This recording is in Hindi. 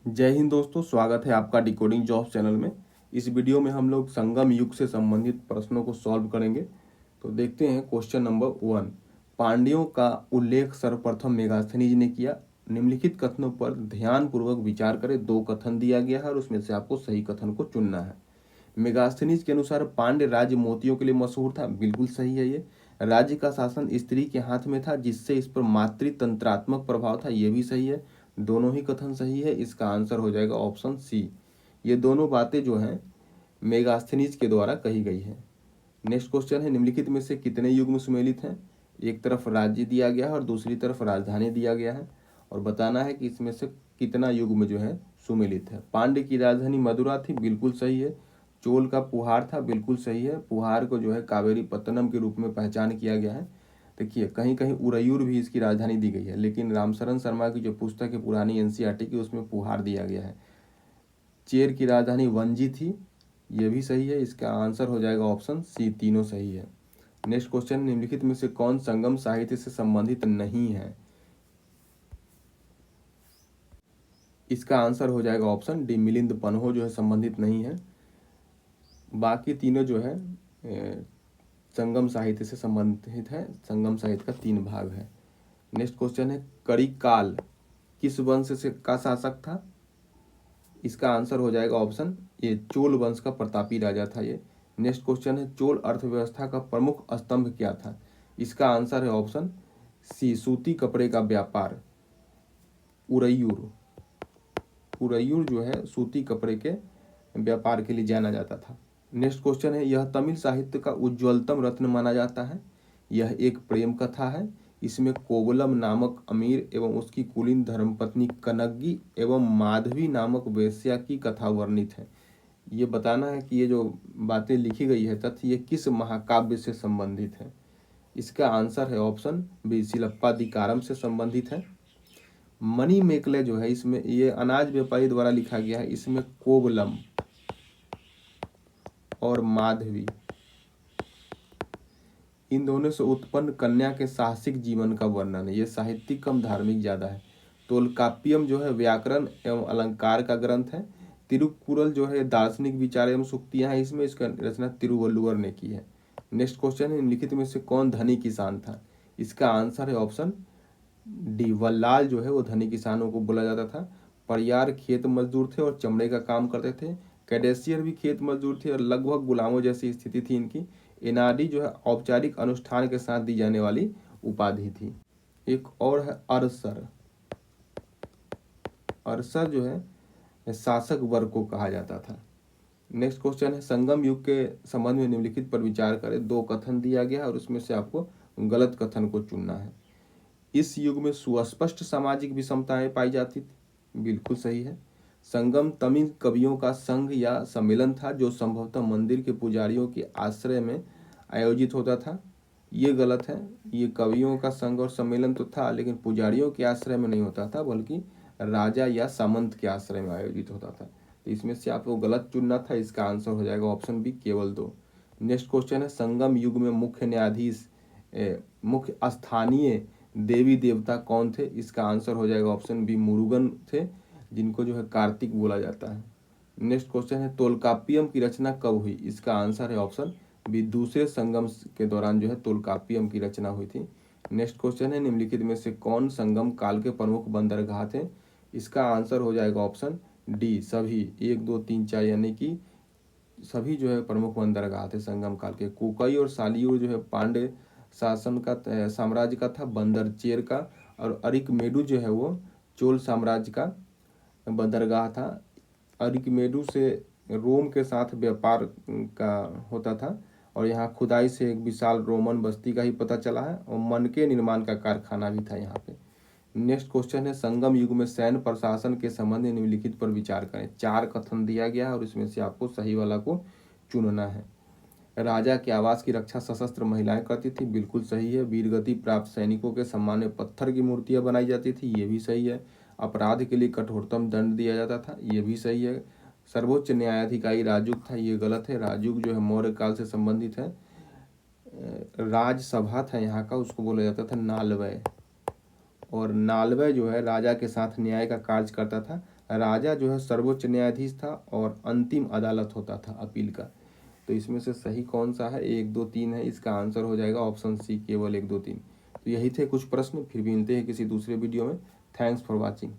जय हिंद दोस्तों, स्वागत है आपका डिकोडिंग जॉब चैनल में। इस वीडियो में हम लोग संगम युग से संबंधित प्रश्नों को सॉल्व करेंगे। तो देखते हैं क्वेश्चन नंबर 1। पांड्यों का उल्लेख सर्वप्रथम मेगास्थनीज ने किया। निम्नलिखित कथनों पर ध्यानपूर्वक विचार करें। 2 कथन दिया गया है और उसमें से आपको सही कथन को चुनना है। मेगास्थनीज के अनुसार पांड्य राज्य मोतियों के लिए मशहूर था। बिल्कुल सही है ये। राज्य का शासन स्त्री के हाथ में था जिससे इस पर मातृतंत्रात्मक प्रभाव था। ये भी सही है। दोनों ही कथन सही है। इसका आंसर हो जाएगा ऑप्शन सी। ये दोनों बातें जो हैं मेगास्थनीज के द्वारा कही गई है। नेक्स्ट क्वेश्चन है, निम्नलिखित में से कितने युग्म सुमेलित हैं। एक तरफ राज्य दिया गया है और दूसरी तरफ राजधानी दिया गया है और बताना है कि इसमें से कितना युग्म जो है सुमेलित है। पांड्य की राजधानी मदुरा थी। बिल्कुल सही है। चोल का पुहार था। बिल्कुल सही है। पुहार को जो है कावेरी पत्तनम के रूप में पहचान किया गया है। देखिए, कहीं कहीं उरैयूर भी इसकी राजधानी दी गई है, लेकिन रामशरण शर्मा की जो पुस्तक है पुरानी एनसीईआरटी की, उसमें पुहार दिया गया है। चेर की राजधानी वंजी थी। ये भी सही है। इसका आंसर हो जाएगा ऑप्शन सी। तीनों सही है। नेक्स्ट क्वेश्चन, निम्नलिखित में से कौन संगम साहित्य से संबंधित नहीं है। इसका आंसर हो जाएगा ऑप्शन डी। मिलिंद पन्हो जो है संबंधित नहीं है। बाकी तीनों जो है संगम साहित्य से संबंधित है। संगम साहित्य का 3 भाग है। नेक्स्ट क्वेश्चन है, करिकाल किस वंश से का शासक था। इसका आंसर हो जाएगा ऑप्शन ए। चोल वंश का प्रतापी राजा था ये। नेक्स्ट क्वेश्चन है, चोल अर्थव्यवस्था का प्रमुख स्तंभ क्या था। इसका आंसर है ऑप्शन सी। सूती कपड़े का व्यापार। उरैयूर। उरैयूर जो है सूती कपड़े के व्यापार के लिए जाना जाता था। नेक्स्ट क्वेश्चन है, यह तमिल साहित्य का उज्ज्वलतम रत्न माना जाता है। यह एक प्रेम कथा है। इसमें कोवलम नामक अमीर एवं उसकी कुलीन धर्मपत्नी कनग्गी एवं माधवी नामक वेश्या की कथा वर्णित है। ये बताना है कि ये जो बातें लिखी गई है तथ्य ये किस महाकाव्य से संबंधित है। इसका आंसर है ऑप्शन बी। शिलप्पादिकारम से संबंधित है। मणि मेकले जो है इसमें ये अनाज व्यापारी द्वारा लिखा गया है। इसमें कोवलम और माधवी इन दोनों से उत्पन्न कन्या के साहसिक जीवन का वर्णन है। ये साहित्यिक कम धार्मिक ज्यादा है। तोलकाप्पियम जो है व्याकरण एवं अलंकार का ग्रंथ है। तिरुकुरल जो है दार्शनिक विचार एवं सूक्तियां हैं। इसमें इसका रचना तिरुवल्लुवर ने की है। नेक्स्ट क्वेश्चन है, निम्नलिखित में से कौन धनी किसान था। इसका आंसर है ऑप्शन डी। वल्लाल जो है वो धनी किसानों को बोला जाता था। परियार खेत मजदूर थे और चमड़े का काम करते थे। कैडेसियर भी खेत मजदूर थे और लगभग गुलामों जैसी स्थिति थी इनकी। इनाडी जो है औपचारिक अनुष्ठान के साथ दी जाने वाली उपाधि थी। एक और है अरसर। अरसर जो है शासक वर्ग को कहा जाता था। नेक्स्ट क्वेश्चन है, संगम युग के संबंध में निम्नलिखित पर विचार करें। 2 कथन दिया गया और उसमें से आपको गलत कथन को चुनना है। इस युग में सुस्पष्ट सामाजिक विषमताएं पाई जाती थी। बिल्कुल सही है। संगम तमिल कवियों का संघ या सम्मेलन था जो संभवतः मंदिर के पुजारियों के आश्रय में आयोजित होता था। ये गलत है। ये कवियों का संघ और सम्मेलन तो था लेकिन पुजारियों के आश्रय में नहीं होता था, बल्कि राजा या सामंत के आश्रय में आयोजित होता था। तो इसमें से आपको गलत चुनना था। इसका आंसर हो जाएगा ऑप्शन बी, केवल 2। नेक्स्ट क्वेश्चन है, संगम युग में मुख्य न्यायाधीश मुख्य स्थानीय देवी देवता कौन थे। इसका आंसर हो जाएगा ऑप्शन बी, मुरुगन थे, जिनको जो है कार्तिक बोला जाता है। नेक्स्ट क्वेश्चन है, तोलकाप्पियम की रचना कब हुई। इसका आंसर है ऑप्शन बी। दूसरे संगम के दौरान जो है तोलकाप्पियम की रचना हुई थी। नेक्स्ट क्वेश्चन है, निम्नलिखित में से कौन संगम काल के प्रमुख बंदरगाह थे। इसका आंसर हो जाएगा ऑप्शन डी, सभी। 1 2 3 4 यानी कि सभी जो है प्रमुख बंदरगाह थे संगम काल के। कोकई और सालियूर जो है पांड्य शासन का साम्राज्य का था, बंदर चेर का। और अरिकमेडु जो है वो चोल साम्राज्य का बंदरगाह था। अरिकमेडु से रोम के साथ व्यापार का होता था और यहाँ खुदाई से एक विशाल रोमन बस्ती का ही पता चला है और मन के निर्माण का कारखाना भी था यहाँ पे। नेक्स्ट क्वेश्चन है, संगम युग में सैन्य प्रशासन के संबंध में निम्नलिखित पर विचार करें। 4 कथन दिया गया है और इसमें से आपको सही वाला को चुनना है। राजा के आवास की रक्षा सशस्त्र महिलाएं करती थी। बिल्कुल सही है। वीरगति प्राप्त सैनिकों के सम्मान में पत्थर की मूर्तियां बनाई जाती थी। ये भी सही है। अपराध के लिए कठोरतम दंड दिया जाता था। ये भी सही है। सर्वोच्च न्यायाधिकारी राजुक था। ये गलत है। राजुक जो है मौर्य काल से संबंधित है। राजसभा था यहाँ का, उसको बोला जाता था नालवय। और नालवय जो है राजा के साथ न्याय का कार्य करता था। राजा जो है सर्वोच्च न्यायाधीश था और अंतिम अदालत होता था अपील का। तो इसमें से सही कौन सा है? 1 2 3 है, इसका आंसर हो जाएगा ऑप्शन सी, केवल 1 2 3। तो यही थे कुछ प्रश्न, फिर भी मिलते हैं किसी दूसरे वीडियो में। Thanks for watching.